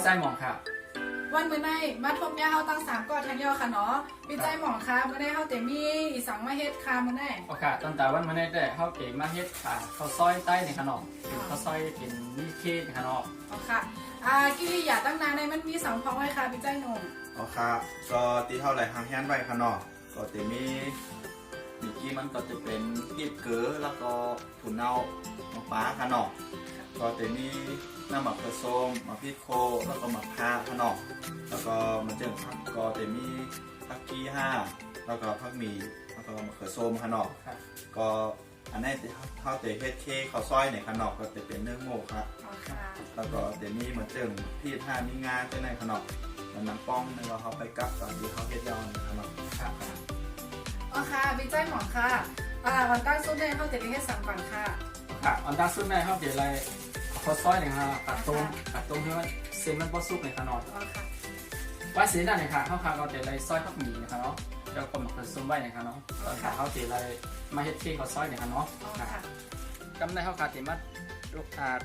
ใจหมองค่ะวันเมื่อไงมาทบยาเฮาตั้ง3ก่อทันยอค่ะเนาะวิจัยหมองค่ะเมื่อไงเฮาเต็มีอีสังมาเฮ็ดค่ะเมื่อไงโอเคตั้งแต่วันมาได้แต่เขาเก่งมาเฮ็ดค่ะเขาซอยใต้ในขนมเขาซอยเป็นวิเค้กในขนมอ๋อค่ะกิริยาตั้งนานในมันมีสังพองไว้ค่ะวิจัยหนุ่มอ๋อครับก็ตีเท่าไหร่ทางแฮนไว้ขนมก็จะมีกี้มันก็จะเป็นพีบเก๋อแล้วก็ถุนเน่าหมกปลาขนมก็จะมีน้ำหมักผสมหมักพริกโคแล้วก็หมักผ้าขนมแล้วก็มันจะก็จะมีผักกี้5แล้วก็ผักหมี่แล้วก็มะเขือส้มขนมก็อันนี้เท่าจะเฮ็ดเค้กข้าวซอยในขนมก็จะเป็นเนื้อหมูครับแล้วก็จะมีเหมือนเดิมพี่มีงานในขนมมันน้ำป้องในว่าเขาไปกับตอนที่เขาเฮ็ดยาวในขนมครับอ๋อค่ะวิจัยหมองค่ะวันตั้งซุ้มได้เขาจะได้เฮ็ดสังก่อนค่ะค่ะอันดับสุดในเขาเดี๋ยวอะไรข้าวซอยเนี่ยค่ะตัดตรงที่ว่าเส้นมันพอสุกในขนมว่าสีนั่นเนี่ยค่ะเขาเดี๋ยวอะไรซอยผักหมี่นะคะเนาะเดี๋ยวคนมาผสมไว้นะคะเนาะตอนเขาเดี๋ยวอะไรมาเฮ็ดเค้กข้าวซอยเนี่ยค่ะเนาะกำในเขาขาดเดี๋ยวมา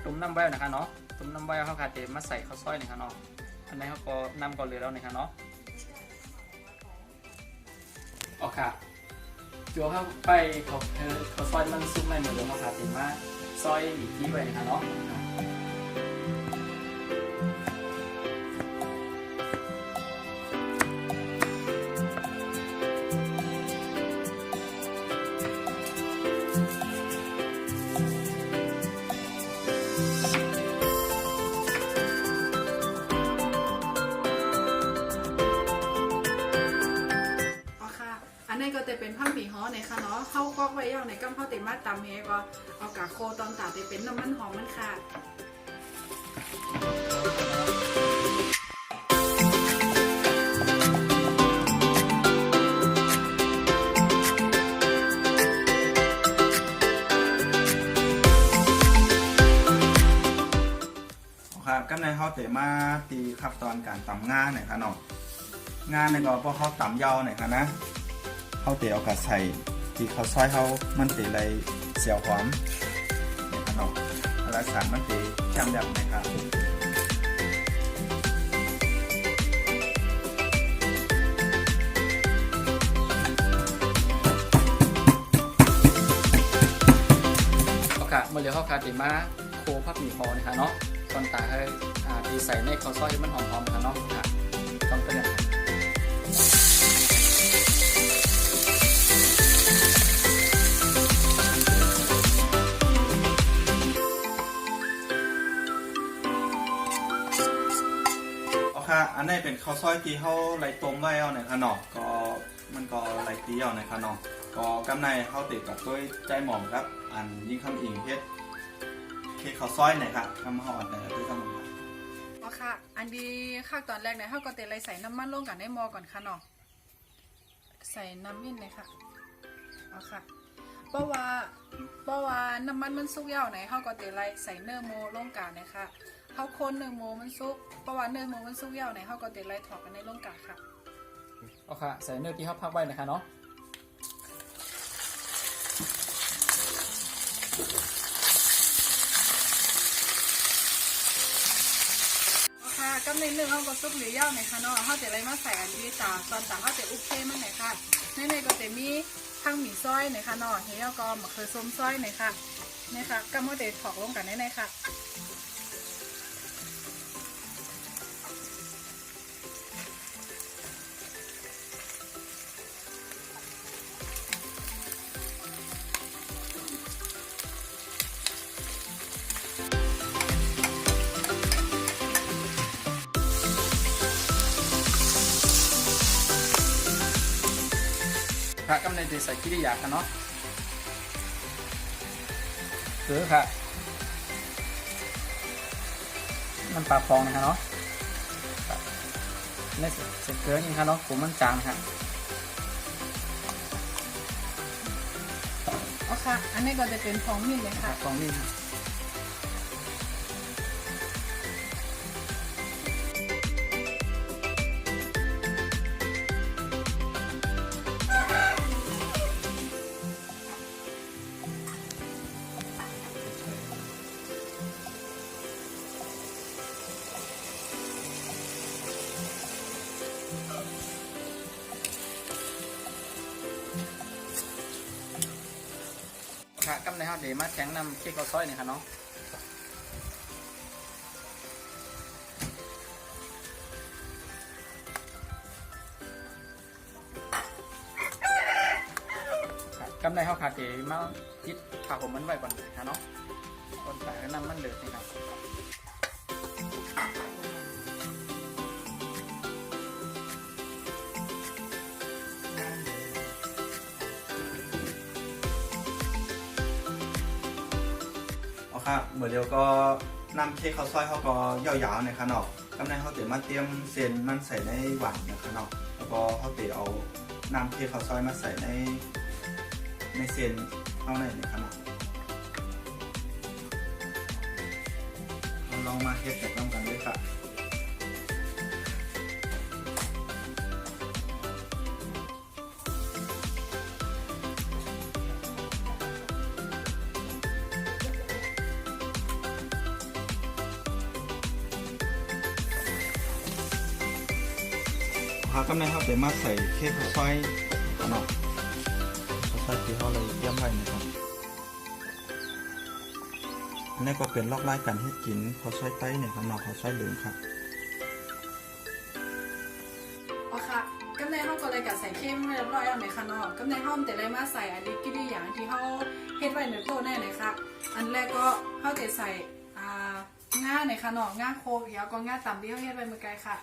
ตุ่มน้ำไว้นะคะเนาะตุ่มน้ำไว้เขาขาดเดี๋ยวมาใส่ข้าวซอยเนี่ยค่ะเนาะอันนี้เขาก็นำก่อนเลยแล้วเนี่ยค่ะเนาะโอเคจั่วเข้าไปเขาซอยมันซุปในหมูเดี๋ยวเขาขาดเดี๋ยวมาซอยอีกทีไว้นะคะเนาะอันนี้ก็จะเป็นผักหมี่ฮ้อในค่ะเนาะเข้าก๊อกไว้ยาวในกั้มข้าวเต็มมาตำเฮก็เอากากโคตอนตาจะเป็นน้ำมันหอมมันค่ะครับก็ในเขาเตะมาตีขั้นตอนการตำงานหน่อยครับน้องงานในก็พอเขาตำยาวหน่อยครับนะเขาเตะเอากระใส่ที่เขาซอยเขามันเตะอะไรเสียวหอมเนี่ยครับน้องแล้วสารมันเตะจำแบบนะครับโอเคเมื่อเดี๋ยวเขาขาดเดี๋ยวมาโคผักหมี่ฮอนะคะเนาะตอนตาให้ตีใส่ในข้าวซอยมันหอมๆนะคะเนาะต้องเป็นอย่างไรอันนี้เป็นข้าวซอยที่เขาไหลต้มไว้เอาในขนมก็มันก็ไหลตีเอาในขนมก็กำในเขาติดกับด้วยใจหมอมครับอันยิ่งคำอิงเพชรเค้กข้าวซอยเนี่ยครับทำห่อเนี่ยด้วยกันครับอ๋อค่ะอันดีข้าวตอนแรกเนี่ยเขาก็เตะไรใส่น้ำมันลงกันในหม้อก่อนค่ะเนาะใส่น้ำมิ้นเลยค่ะอ๋อค่ะเพราะว่าน้ำมันสุกยาวไหนเขาก็เตะไรใส่เนื้อโมลงกันนะคะเขาคนเนื้อโมมันซุกเพราะว่าเนื้อโมมันซุกยาวไหนเขาก็เตะไรถอดกันในร่องกาค่ะโอเคใส่เนื้อที่เขาพักไว้นะคะเนาะโอเคกำในเนื้อเขาก็ซุกหรือยาวไหนคะเนาะเขาเตะไรมาใส่อันที่ตาตอนตาเขาเตะอุกเคมันไหนค่ะในก็เตะมีทั้งหมี่ซอยไหนคะเนาะเฮียก็มะเขือส้มซอยไหนค่ะนี่ค่ะกำเขาเตะถอกลงกันในค่ะกำในใส่กิริยาค่ะเนาะคือค่ะมันปลาฟองนะคะเนาะในเสร็จเกลือนี่ค่ะเนาะผมมันจางค่ะอ๋อค่ะอันนี้ก็จะเป็นฟองมิ้นเลยค่ะฟองมิ้น ในเขาเดี๋ยวมาแข็งนำเค้กข้าวซอยนี่ค่ะเนาะกำไรเขาขาดเดี๋ยวมาติดขาผมมันไว้ก่อนค่ะเนาะคนแต่ก็นำมันเดือดนี่ครับครับเมื่อเดียวก็นำเค้กข้าวซอยเขาก็ยาวๆในขนมกำลังเขาเตรียมมาเตรียมเส้นมันใส่ในหวานในขนมแล้วก็เขาเตรียมเอานำเค้กข้าวซอยมาใส่ในเส้นเข้าในขนมเราลองมาเทสแบบน้ำกันด้วยครับกำลังเขาเตรียมมาใส่เค้กข้าวซอยขนมข้าวซอยที่เขาเลยเยี่ยมไว้นะครับอันนี้ก็เป็นลอกลายการเฮ็ดกินข้าวซอยไต้เนี่ยครับเนาะข้าวซอยเหลืองครับ อ๋อค่ะกำในห้องก็เลยกัดใส่เข้มเรียบร้อยแล้วไหมคะเนาะกำในห้องแต่เลยมาใส่อันนี้กิริอย่างที่เขาเฮ็ดไว้ในโต๊ะแน่เลยค่ะอันแรกก็เขาจะใส่ง่าในค่ะเนาะง่าโคกแล้วก็ง่าต่ำที่เขาเฮ็ดไว้เมื่อกี้ค่ะ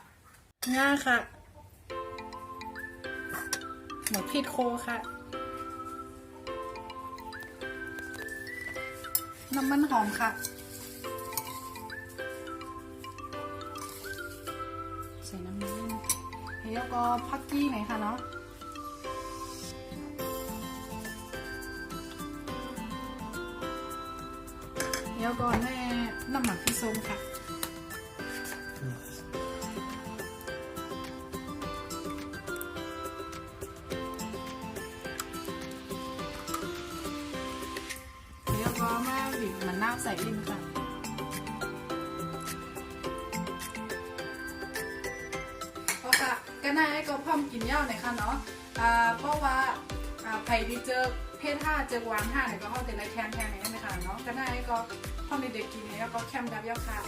ง่าค่ะหมดพิษโคค่ะน้ำมันหอมค่ะใส่น้ำมันแล้วก็พักกี้หน่อยค่ะเนาะแล้วก็แน่น้ำหมักพี่ส้มค่ะแล้วก็มาบีบมันน้ำใส่อินค่ะก็น่าให้ก็พร้อมกินเหย้าหน่อยค่ะเนาะเพราะว่าไผ่ที่เจอเพศห้าเจอวางห้าเนี่ยก็เข้าแต่ในแคมไหนนะคะเนาะก็น่าให้ก็พร้อมเด็กๆกินแล้วก็แคมดับเหย้าค่ะ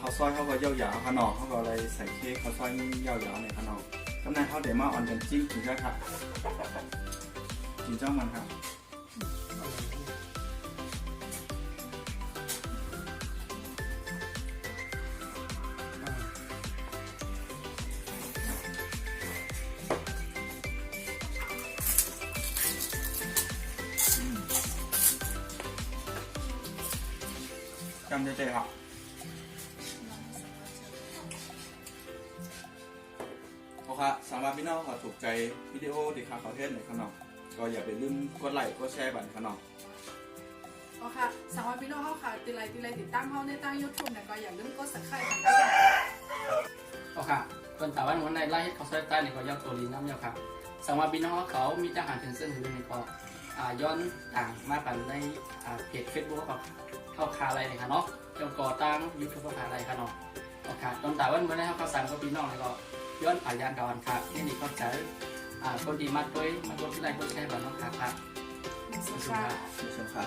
ข้าวซอยเขาก็ยาวๆขนมเขาก็เลยใส่เค้กข้าวซอยยาวๆในขนมกำลังเขาเดี๋ยวมาออนกันจิ้มกินกันครับกินเจ้ามันครับจำได้ครับโอเคสำหรับพี่น้องขอถูกใจวิดีโอดีค่ะขอเทศหน่อยขนมก็อย่าไปลืมกดไลค์กดแชร์บันขนม โอเคสำหรับพี่น้องเขาค่ะติดไลค์ติดตั้งเขาในตั้ง YouTube เนี่ยก็อย่าลืมกด Subscribe กันด้วยโอเคคนแต่ว่าในไล่ข้าวซอยใต้เนี่ยก็ยอดตัวลีน้ำยาวครับสำหรับพี่น้องเขามีทหารถึงเส้นหือนี่ก็ย้อนต่างมาปั่นในเพจ Facebook กับเข้าคาอะไรเนี่ยค่ะเนาะจงก่อตั้ง YouTube เข้าคาอะไรค่ะเนาะโอเคตอนแต่ว่าเมื่อได้เขาสั่งก็พี่น้องเลยก็ย้อนผ่านยานดอนค่ะนี่นี่เข้าใจคนดีมากด้วยมากดไลค์กดแชร์แบบน้องค่ะครับ ขอบคุณค่ะ